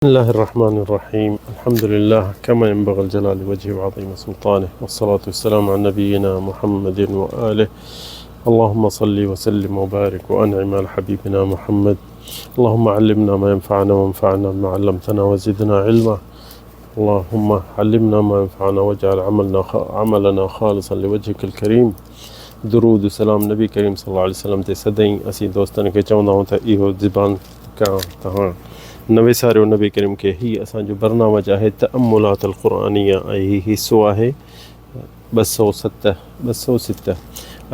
بسم الله الرحمن الرحيم. الحمد لله كما ينبغي الجلال وجهه وعظيم سلطانه، والصلاة والسلام على نبينا محمد وآله. اللهم صل وسلم وبارك وأنعم على حبيبنا محمد. اللهم علمنا ما ينفعنا وانفعنا بما علمتنا وزدنا علما. اللهم علمنا ما ينفعنا واجعل عملنا خالصا لوجهك الكريم. درود سلام नबी करीम सल्लल्लाहु अलैहि वसल्लम ते सदाईं असीं दोस्तनि खे चवंदा आहियूं त इहो ज़बान का तव्हां नवे सारियो नबी करीम के ही असांजो बरनामज आहे तअम्मुलात अल क़ुरानिया ऐं ही हिसो आहे 207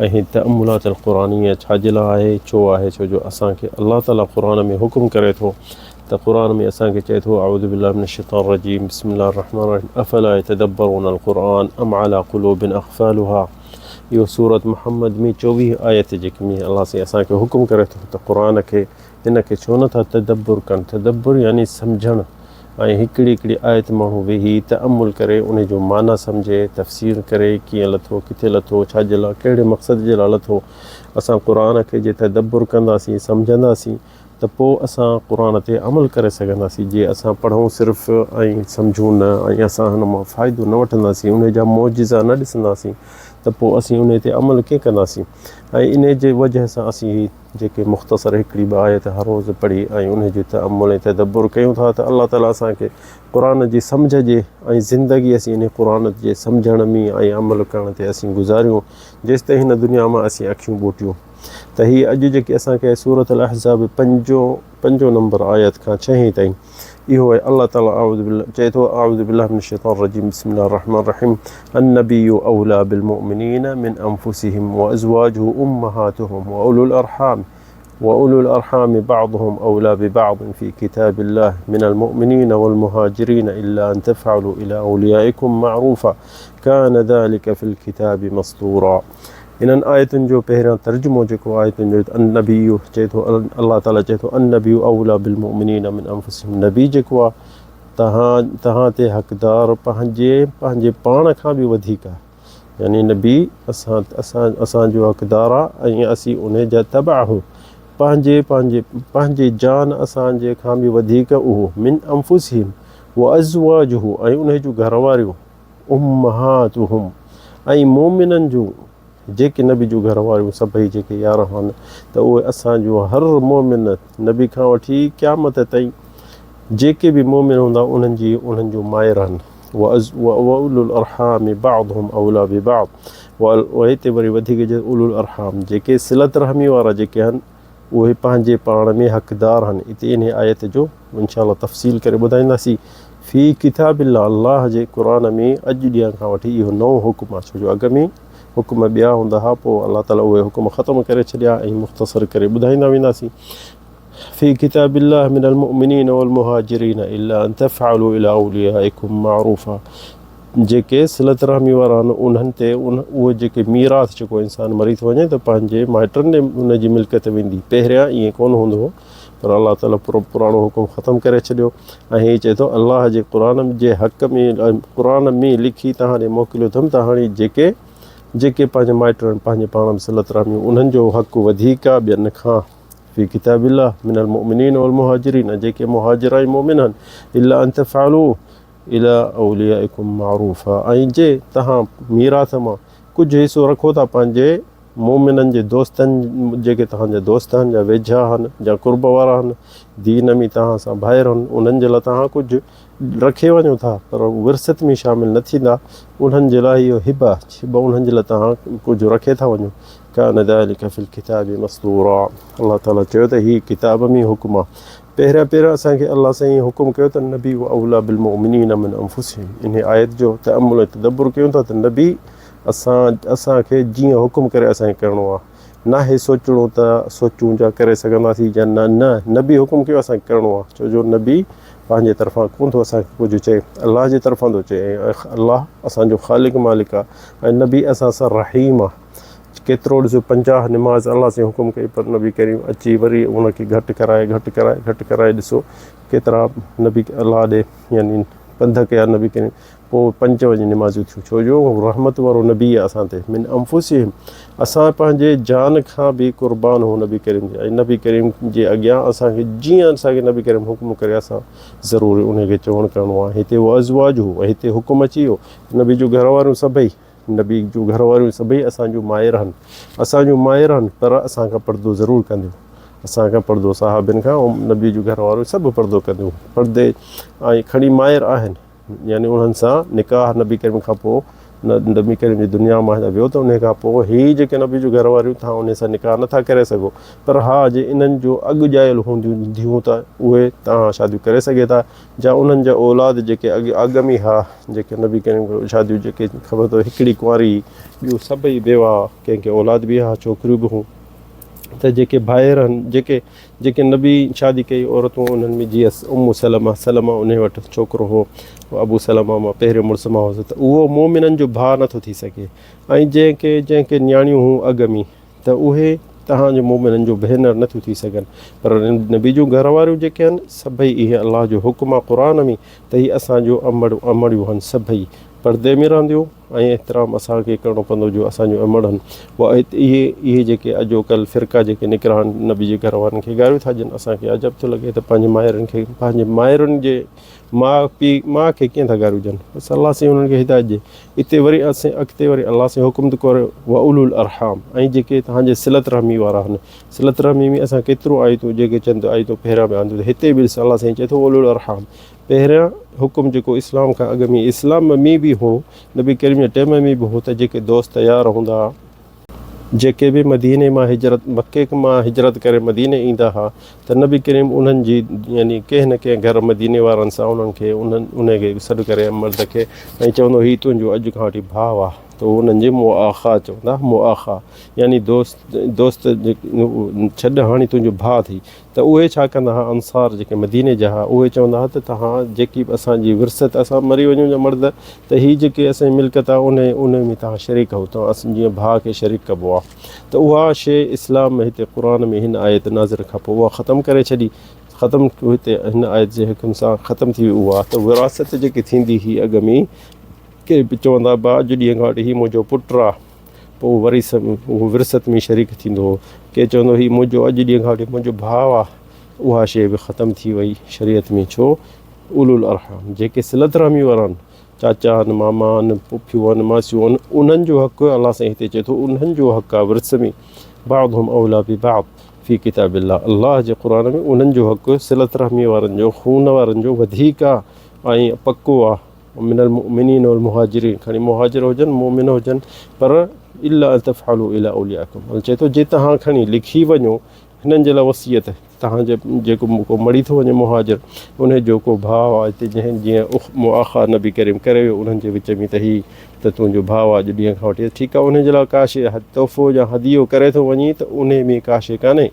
ऐं तअम्मुलात अल क़ुरानिया छाजे लाइ आहे छो आहे छो जो असांखे अल्लाह ताला क़ुरान में हुकुम करे थो त क़ुरान में असांखे चए थो अऊज़ु बिल्लाहि मिनश शैतानिर रजीम बिस्मिल्लाहिर रहमानिर रहीम अफ़ला यतदब्बरून अल क़ुरान अम अला क़ुलूबिन अक़फ़ालुहा। इहो सूरत मुहम्मद में 24 आयत जेके में अल्लाह से असांखे हुकुम करे थो त क़ुरान खे हिन खे छो नथा तदब्बुर कनि। तदब्बुर यानी सम्झणु ऐं हिकिड़ी हिकिड़ी आयत माण्हू वेही तअम्मुल करे उन जो माना सम्झे तफ़सीर करे कीअं लथो किथे लथो छाजे लाइ कहिड़े मक़सद जे लाइ लथो। असां क़ुरान खे जे तदब्बुर कंदासीं सम्झंदासीं त पोइ असां क़ुरान ते अमल करे सघंदासीं। जे असां पढ़ूं सिर्फ़ु ऐं सम्झूं न ऐं असां हुन मां फ़ाइदो न वठंदासीं उन जा मौजिज़ा न ॾिसंदासीं त पोइ असीं उन ते अमल कीअं कंदासीं। ऐं इन जे वजह सां असीं जेके मुख़्तसर हिकिड़ी ॿ आयत हर रोज़ु पढ़ी ऐं उन जो तअम्मुल ऐं तदब्बुर कयूं था त अल्लाह ताला असांखे क़ुरान जी सम्झ जे ऐं ज़िंदगी असीं इन क़ुरान जे सम्झण में ऐं अमल करण ते असीं गुज़ारियूं जेसि ताईं हिन दुनिया मां असीं अखियूं ॿूटियूं। त हीअ अॼु जेकी असांखे सूरत अल अहज़ाब पंजो नंबर आयत खां 6 ताईं इहो आहे अल्लाह ताला चए थो अऊज़ु बिल्लाहि मिनश शैतानिर रजीम बिस्मिल्लाहिर रहमानिर रहीम अन्नबिय्यु औला बिल मुअमिनीना मिन अनफुसिहिम व अज़वाजुहु उम्महातुहुम व उलुल अरहाम बअदुहुम औला बिबअद फी किताबिल्लाह मिनल मुअमिनीना वल मुहाजिरीन इल्ला अन तफ़अलू इला औलियाइकुम मअरूफ़ा कान ज़ालिका फ़िल किताबि मस्तूरा। इन्हनि आयतुनि जो पहिरियों तर्जुमो जेको आयतुनि जो अन्नबिय्यु चए थो अल्लाह ताला चए थो अन्नबिय्यु औला बिल मुअमिनीना मिन अनफुसिहिम। नबी जेको आहे तव्हां ते हक़दार पंहिंजे पाण खां बि वधीक आहे। यानी नबी असांजो हक़दार आहे ऐं असीं उन जा तबा आहियूं। पंहिंजे जान असांजे खां बि वधीक उहो मिन अनफुसिहिम व अज़वाजुहु ऐं उन जूं घरवारियूं उम्महातुहुम ऐं मोमिननि जूं जेके नबी जूं घरवारियूं सभई जेके यार आहिनि त उहे असांजो हर मोमिन नबी खां वठी क़यामत ताईं जेके बि मोमिन हूंदा उन्हनि जूं मायर आहिनि। व उलुल अरहाम बअदुहुम औला बिबअद व हिते वरी वधीक उलुल अरहाम जेके सिलत रहमी वारा जेके आहिनि उहे पंहिंजे पाण में हक़दार आहिनि। हिते इन आयत जो इंशाअल्लाह तफ़सील करे ॿुधाईंदासीं। फ़ी किताबिल्लाह अल्लाह जे क़ुरान में अॼु ॾींहं खां वठी इहो नओं हुकुम आहे छो जो अॻ में हुकुम ॿिया हूंदा हुआ पोइ अल्लाह ताला उहे हुकुम ख़तमु करे छॾिया ऐं मुख़्तसर करे ॿुधाईंदा वेंदासीं। फ़ी किताबिल्लाह मिनल मुअमिनीन वल मुहाजिरीन इल्ला अन तफ़अलू इला औलियाइकुम मअरूफ़ा। जेके सिलत रहमी वारा आहिनि उन्हनि ते उहे जेके मीराथ जेको इंसानु मरी थो वञे त पंहिंजे माइटनि ॾे उन जी मिल्कियत वेंदी। पहिरियां ईअं कोन हूंदो हो पर अल्लाह ताला पुराणो हुकुम ख़तमु करे छॾियो ऐं हीअ चए थो अल्लाह जे क़ुरान जे हक़ में क़ुरान में लिखी तव्हां ॾे मोकिलियो अथमि त हाणे जेके पंहिंजे माइटनि पंहिंजे पाण में सिलत रहमियूं उन्हनि जो हक़ु वधीक आहे ॿियनि खां। फ़ी किताबिल्लाह मिनल मुअमिनीन वल मुहाजिरीन जेके मुहाजिर ऐं मोमिन आहिनि इल्ला अन तफ़अलू इला औलियाइकुम मअरूफ़ा ऐं जे तव्हां मीराथ मां कुझु हिसो रखो था पंहिंजे मोमिननि जे दोस्तनि जेके तव्हांजा दोस्त आहिनि या वेझा आहिनि या कुर्ब वारा आहिनि दीन में तव्हां सां ॿाहिरि आहिनि उन्हनि जे लाइ तव्हां कुझु रखे वञो था पर विरसत में शामिल न थींदा उन्हनि जे लाइ इहो हिबा उन्हनि जे लाइ तव्हां कुझु रखे था वञो। कान ज़ालिका फ़िल किताबि मस्तूरा। अल्लाह ताला चयो त हीअ किताब में हुकुम आहे। पहिरियां असांखे अल्लाह साईं हुकुम कयो त नबी व औला बिल मुअमिनीन मिन अनफुसिहिम। इन आयत जो तअम्मुल ऐं तदब्बुर कयूं था त नबी असांखे जीअं हुकुम करे असांखे करिणो आहे न हे सोचणो त सोचूं जा करे सघंदासीं या न नबी हुकुम कयो असांखे करिणो आहे छो जो नबी पंहिंजे तरफ़ां कोन थो असांखे कुझु चए अल्लाह जे तरफ़ां थो चए ऐं अल्लाह असांजो ख़ालिक मालिक आहे ऐं नबी असां सां रहीम आहे। केतिरो ॾिसो 50 निमाज़ अल्लाह से हुकुम कई पर नबी करीम अची वरी उनखे घटि कराए ॾिसो केतिरा नबी अल्लाह ॾे यानी पंध कया नबी करीम, पोइ 5 वजे निमाज़ूं थियूं, छो जो रहमत वारो नबी आहे असां ते। मिन अंफुसिहिम, असां पंहिंजे जान खां बि क़ुर्बान हो नबी करीम जे, ऐं नबी करीम जे अॻियां असांखे जीअं असांखे नबी करीम हुकुम करे असां ज़रूरु उनखे चवणु करिणो आहे। हिते उहो अज़वाज हो, ऐं हिते हुकुम अची वियो नबी जूं घर वारियूं सभई, नबी जूं घर वारियूं सभई असांजूं माइर आहिनि, असांजूं माइर आहिनि, पर असांखां पर्दो ज़रूरु कंदियूं, असांखां पर्दो साहबिन खां ऐं नबी जूं घर वारियूं सभु पर्दो कंदियूं, पर्दे ऐं खणी माइर आहिनि, यानी उन्हनि सां निकाह नबी करीम खां पोइ नबी करीम जी दुनिया मां वियो त उन खां पोइ हीअ जेके नबी जूं घर वारियूं तव्हां उन सां निकाह नथा करे सघो, पर हा जे इन्हनि जो अॻु ॼायल हूंदियूं त उहे तव्हां शादियूं करे सघे था, जा उन्हनि जा औलाद जेके अॻु में हा, जेके नबी करीम शादियूं जेके ख़बर अथव हिकिड़ी कुंवारी, ॿियूं सभई बेवा, कंहिंखे औलाद बि हा, छोकिरियूं बि हूं, त जेके भाइर आहिनि जेके नबी शादी कई औरतूं, उन्हनि में जीअं उम्मु सलमा उन वटि छोकिरो हो, अबू सलमा मां पहिरियों मुड़ुस मां हुओ, त उहो मोमिननि जो भाउ नथो थी सघे, ऐं जंहिंखे न्याणियूं हूं अॻ में, त उहे तव्हांजो मोमिननि जो भेनर नथियूं थी सघनि, पर नबी जूं घर वारियूं जेके आहिनि सभई इहे अलाह जो हुकुम आहे क़ुर में, त हीअ असांजो अमड़ियूं आहिनि, सभई पर्दे में रहंदियूं, ऐं एतिराम असांखे करिणो पवंदो जो असांजो अमड़ आहिनि। उहा इहे जेके अॼोकल्ह फ़िरका जेके निकिरा आहिनि नबी जे घर वारनि खे ॻाल्हियूं था ॾियनि, असांखे अजब थो लॻे त पंहिंजे माइरुनि खे, पंहिंजे माइरुनि जे माउ खे कीअं था ॻाल्हियूं ॾियनि, बसि अलाह साईं हुननि खे हिदायत ॾे। हिते वरी अॻिते वरी अलाह साईं हुकुम थो करे व उलुल अरहाम, ऐं जेके तव्हांजे सिलत रहमी वारा आहिनि, सिलत रहमी में असां केतिरो आयतूं जेके चंद आयतूं पहिरियां बि आंदियूं, हिते बि अलाह साईं चए थो उलुल अरहाम, पहिरियां हुकुम जेको इस्लाम खां अॻु में इस्लाम में बि हो, नबी करीम जे टाइम में बि हो, त जेके दोस्त यार हूंदा, जेके बि मदीने मां मके मां हिजरत करे मदीने ईंदा हुआ, त नबी करीम उन्हनि जी यानी कंहिं न कंहिं घर मदीने वारनि सां उन्हनि खे उनखे सॾु करे मर्द खे, ऐं चवंदो हीउ तुंहिंजो अॼु खां वठी भाउ आहे, त उन्हनि जी मुआखा चवंदा, मुआखा यानी दोस्त छॾ हाणे तुंहिंजो भाउ थी, त उहे छा कंदा हुआ, अंसार जेके मदीने जा हुआ, उहे चवंदा हुआ त तव्हां जेकी बि असांजी विरसत असां मरी वञूं जा मर्द, त हीअ जेके असांजी मिल्कत आहे उन में तव्हां शरीक हो, तव्हां जीअं भाउ खे शरीक कबो आहे, त उहा शइ इस्लाम में हिते क़ुर में हिन आयत नाज़िर खां पोइ उहा ख़तमु करे छॾी, हिते हिन आयत जे हुकुम सां ख़तमु थी उहा, त विरासत जेकी थींदी हुई अॻ में, के बि चवंदा अॼु ॾींहं खां वठी हीउ मुंहिंजो पुटु आहे, पोइ वरी उहो विरसत में शरीक थींदो हो, के चवंदो हीउ मुंहिंजो अॼु ॾींहं खां वठी मुंहिंजो भाउ आहे, उहा शइ बि ख़तमु थी वई शरीयत में। छो उलुल अरहाम जेके सिलत रहमी वारा आहिनि, चाचा आहिनि, मामा आहिनि, पुफियूं आहिनि, मासियूं आहिनि, उन्हनि जो हक़ु अलाह साईं हिते चए थो उन्हनि जो हक़ु आहे विर्स में, बाअदुहुम औला बिबाअद फ़ी किताबिल्लाह, अलाह जे क़ुर में उन्हनि जो हक़ु सिलत रहमी वारनि जो, खून वारनि जो वधीक आहे ऐं पको आहे। मिनल मुमिनीन वल मुहाजिरीन, खणी मुहाजिर हुजनि मोमिन हुजनि, पर इल्ला अन तफ़अलू इला औलियाकुम, चए थो जे तव्हां खणी लिखी वञो हिननि जे लाइ वसियत, तव्हांजे जेको को मरी थो वञे मुहाजिर, उन जो को भाउ आहे हिते जीअं मुआखा नबी करीम करे वियो उन्हनि जे विच में, त हीउ त तुंहिंजो भाउ आहे अॼु ॾींहं खां वठी, ठीकु आहे, उन जे लाइ का शइ तोहफ़ो या हदियो करे थो वञी त उन में का शइ कान्हे,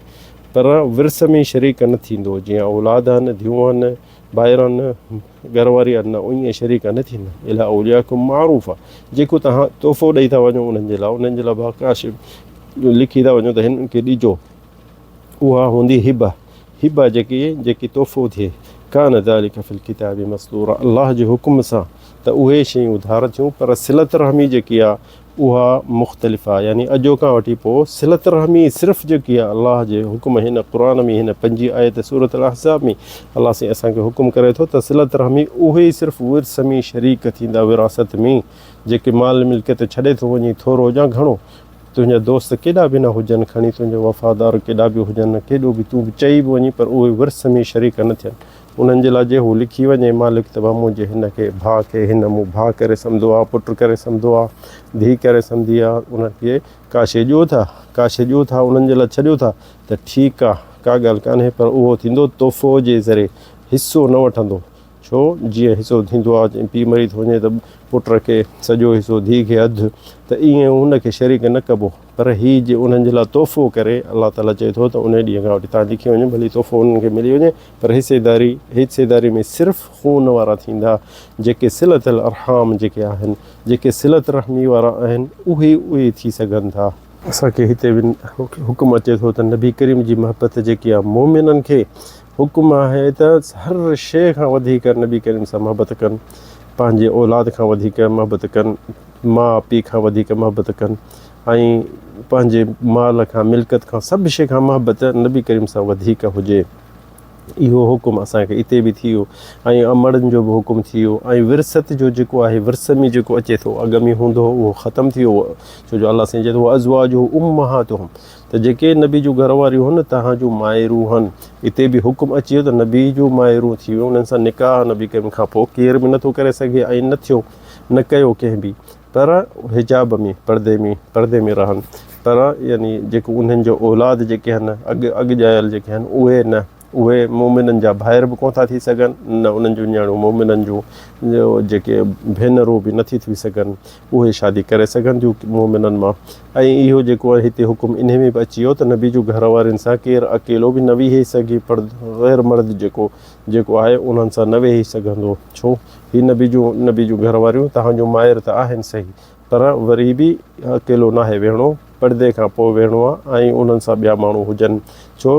पर विर्स में शरीक न थींदो, जीअं औलाद आहिनि, धीअरूं आहिनि, ॿाहिरि आहिनि, घरवारी आहिनि, न ईअं शरीक न थींदा, इला औलियाकुम मारूफ़ आहे, जेको तव्हां तोहफ़ो ॾेई था वञो उन्हनि जे लाइ का शइ लिखी था वञो त हिन खे ॾिजो, उहा हूंदी हिबा जेकी तोहफ़ो थिए, कान ज़ालिका फ़िल किताबि मस्तूरा, अलाह जे हुकुम सां त उहे शयूं उधार थियूं, पर सिलत रहमी जेकी आहे उहा मुख़्तलिफ़ आहे, यानी अॼो खां वठी पोइ सिलत रहमी सिर्फ़ु जेकी आहे अलाह जे हुकुम हिन क़ुर में हिन 5 आयत सूरत अल अहज़ाब में अलाह साईं असांखे हुकुम करे थो त सिलत रहमी उहे सिर्फ़ु विर्स में शरीक थींदा, विरासत में जेके माल मिल्कियत छॾे थो वञे थोरो या घणो, तुंहिंजा दोस्त केॾा बि न हुजनि, खणी तुंहिंजो वफ़ादार केॾा बि हुजनि, केॾो बि तूं चई बि वञी, पर उहे विर्स में शरीक न थियनि, उन्हनि जे लाइ जे हू लिखी वञे मालिक त मुंहिंजे हिन खे भाउ खे हिन मूं भाउ करे सम्झो आहे, पुटु करे सम्झो आहे, धीउ करे सम्झी आहे, उनखे का शइ ॾियो था उन्हनि जे लाइ छॾियो था, त ठीकु आहे, का ॻाल्हि कान्हे, पर उहो थींदो तोहफ़ो जे ज़रिए, हिसो न वठंदो। छो जीअं हिसो थींदो आहे, पीउ मरी थो वञे त पुट खे सॼो हिसो, धीउ खे अधु, त ईअं उनखे शरीक न कबो, पर हीअ जे उन्हनि जे लाइ तोहफ़ो करे अलाह ताला चए थो त उन ॾींहं खां वठी तव्हां लिखी वञो, भली तोहफ़ो उन्हनि खे मिली वञे, पर हिसेदारी में सिर्फ़ु खून वारा थींदा, जेके सिलत अल अरहाम जेके आहिनि, जेके सिलत रहमी वारा आहिनि, उहे थी सघनि था। असांखे हिते बि हुकुम अचे थो त नबी करीम जी महबत जेकी आहे मोमिननि खे हुकुम आहे त हर शइ खां वधीक नबी करीम सां मोहबत कनि, पंहिंजे औलाद खां वधीक मोहबत कनि, माउ पीउ खां वधीक मोहबत कनि, ऐं पंहिंजे माल खां मिल्कियत खां सभु शइ खां मोहबत नबी करीम सां वधीक हुजे। इहो हुकुम असांखे हिते बि थी वियो ऐं अमड़नि जो बि हुकुम थी वियो ऐं विरसत जो जेको आहे विरस में जेको अचे थो अॻ में हूंदो उहो ख़तमु थी वियो। छो जो अलाह साईं चए थो अज़वाजुहु उम्महातुहुम, त जेके नबी जूं घर वारियूं आहिनि तव्हांजूं माइरूं आहिनि। हिते बि हुकुम अची वियो त नबी जूं माइरूं थी वियूं, उन्हनि सां निकाह नबी करीम खां पोइ केर बि नथो करे सघे ऐं न थियो, न कयो कंहिं बि, पर हिजाब में परदे में रहनि। पर यानी जेको उन्हनि जो औलाद जेके आहिनि अॻुजायल जेके आहिनि उहे न, उहे मोमिननि जा भाइर बि कोन था थी सघनि, न उन्हनि जूं न्याणियूं मोमिननि जूं जेके भेनरूं बि नथी थी सघनि, उहे शादी करे सघनि थियूं मोमिननि मां। ऐं इहो जेको आहे हिते हुकुम इन में बि अची वियो त नबी जूं घर वारनि सां केरु अकेलो बि न वेही सघे, पर ग़ैर मर्द जेको आहे उन्हनि सां न वेही सघंदो। छो ही नबी जूं घर वारियूं तव्हांजो माइर त आहिनि सही, पर वरी बि अकेलो न आहे वेहणो, पर्दे खां पोइ वेहणो आहे ऐं उन्हनि सां ॿिया माण्हू हुजनि। छो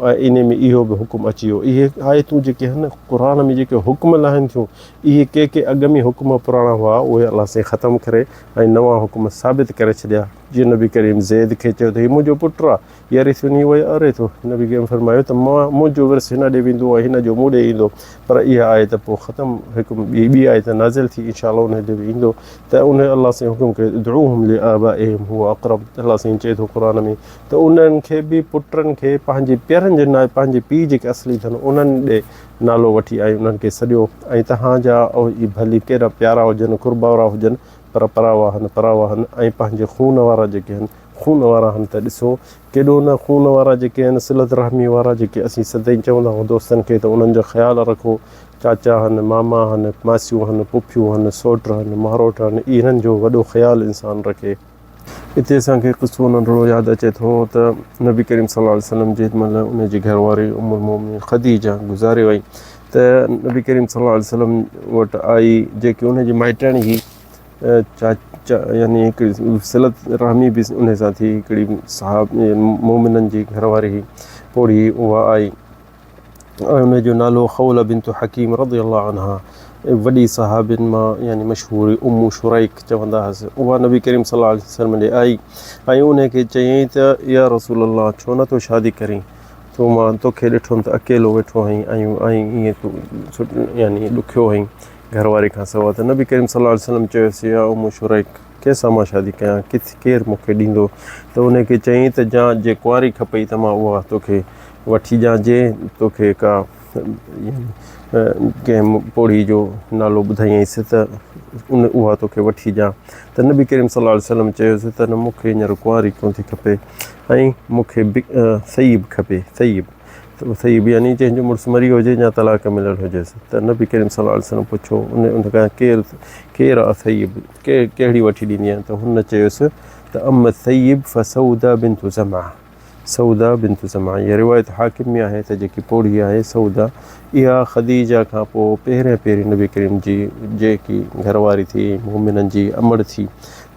इन में इहो बि हुकुम अची वियो। इहे आयतूं जेके आहिनि क़ुर में जेके हुकुम लाहिनि थियूं, इहे के अॻ में हुकुम पुराणा हुआ उहे अलाह साईं ख़तमु करे ऐं नवां हुकुम साबित करे छॾिया। जीअं नबी करीम ज़ैद खे चयो त हीउ मुंहिंजो पुटु आहे, यरिसुनी व यरिसु, नबी करीम फरमायो त मुंहिंजो विर्स हिन ॾे वेंदो ऐं हिन जो मूं ॾे ईंदो। पर इहा आयत पोइ ख़तमु, हिकु ॿी आयत नाज़िल थी इंशा अल्लाह उन ॾे बि ईंदो त उन अलाह साईं हुकुम कयो उदउहुम लिआबाइहिम हुवा अक़रब। अलाह साईं चए थो क़ुर में त उन्हनि खे बि पुटनि खे पंहिंजे पीअरनि जे नाले, पंहिंजे पीउ जेके असली अथनि उन्हनि ॾे नालो वठी ऐं उन्हनि खे सॼो। ऐं तव्हांजा भली केॾा प्यारा हुजनि, कुर्बा वारा हुजनि, पर परावा आहिनि ऐं पंहिंजे खून वारा जेके आहिनि खून वारा आहिनि त ॾिसो केॾो न खून वारा जेके आहिनि सिलत रहमी वारा जेके असीं सदाईं चवंदा आहियूं दोस्तनि खे त उन्हनि जो ख़्यालु रखो। चाचा आहिनि, मामा आहिनि, मासियूं आहिनि, पुफियूं आहिनि, सोट आहिनि, मारोट आहिनि, इन्हनि जो वॾो ख़्यालु इंसानु रखे। हिते असांखे क़िसो नंढिड़ो यादि अचे थो त नबी करीम सल्लल्लाहु अलैहि वसल्लम जेॾी महिल उनजी घरवारी उम्मुल मोमिनीन ख़दीजा गुज़ारे वई त नबी करीम सल्लल्लाहु अलैहि वसल्लम वटि आई जेकी उनजी माइटाणी हुई, यानी हिकिड़ी सिलत रहमी बि उन सां थी, हिकिड़ी मोमिननि जी घरवारी हुई पोड़ी, उहा आई ऐं उनजो नालो खौला बिन्त हकीम रज़ियल्लाहु अन्हा, वॾी सहाबिन मां यानी मशहूर उम्मु शुरैक चवंदा हुआसीं। उहा नबी करीम सल्लल्लाहु अलैहि वसल्लम ॾे आई ऐं उनखे चयईं त या रसूल अल्लाह छो नथो शादी करीं, तो मां तोखे ॾिठुमि त अकेलो वेठो आहीं ऐं ईअं तूं यानी ॾुखियो आहीं घरवारी खां सवाइ। त नबी करीम सल्लल्लाहु अलैहि वसल्लम चयोसीं या उम्मु शुरैक कंहिंसां मां शादी कयां, केरु मूंखे ॾींदो? त उनखे चयईं त जा जे कुंवारी खपई त मां उहा तोखे वठी ॾियां, जे तोखे का कंहिं पोड़ी जो नालो ॿुधाईंसि त उहा तोखे वठी ॾियां। त नबी करीम सल्लल्लाहु अलैहि वसल्लम चयोसि त न मूंखे हींअर कुंवारी कोन थी खपे ऐं मूंखे सईब खपे। सईब यानी जंहिंजो मुड़ुसु मरी हुजे या तलाक मिलियल हुजेसि। त नबी करीम सल्लल्लाहु अलैहि वसल्लम पुछो उन खां केरु आहे सईब, कहिड़ी वठी ॾींदी? त हुन चयोसि त अम सईब फसौदा बिन्त ज़मा, सौदा बिन्त ज़मा। इहा रिवायत हाकिम में आहे त जेकी पोड़ी आहे सौदा, इहा ख़दीजा खां पोइ पहिरीं नबी करीम जी जेकी घरवारी थी मोमिननि जी अमड़ थी,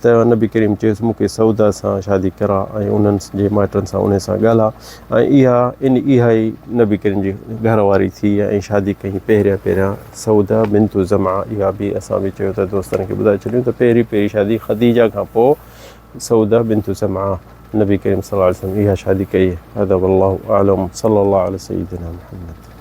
त नबी करीम चयोसि मूंखे सौदा सां शादी करा ऐं उन्हनि जे माइटनि सां उन सां ॻाल्हाए। ऐं इहा ई नबी करीम जी घरवारी थी ऐं शादी कई पहिरियां सौदा बिन्त ज़मा। इहा बि असां बि चयो त दोस्तनि खे ॿुधाए छॾियूं त पहिरीं शादी ख़दीजा खां पोइ सौदा बिन्त ज़मा नबी करीम सल्लल्लाहु अलैहि वसल्लम इहा शादी कई। हदा वल्लाहु आलम सल्लल्लाहु अला सय्यिदिना मुहम्मद।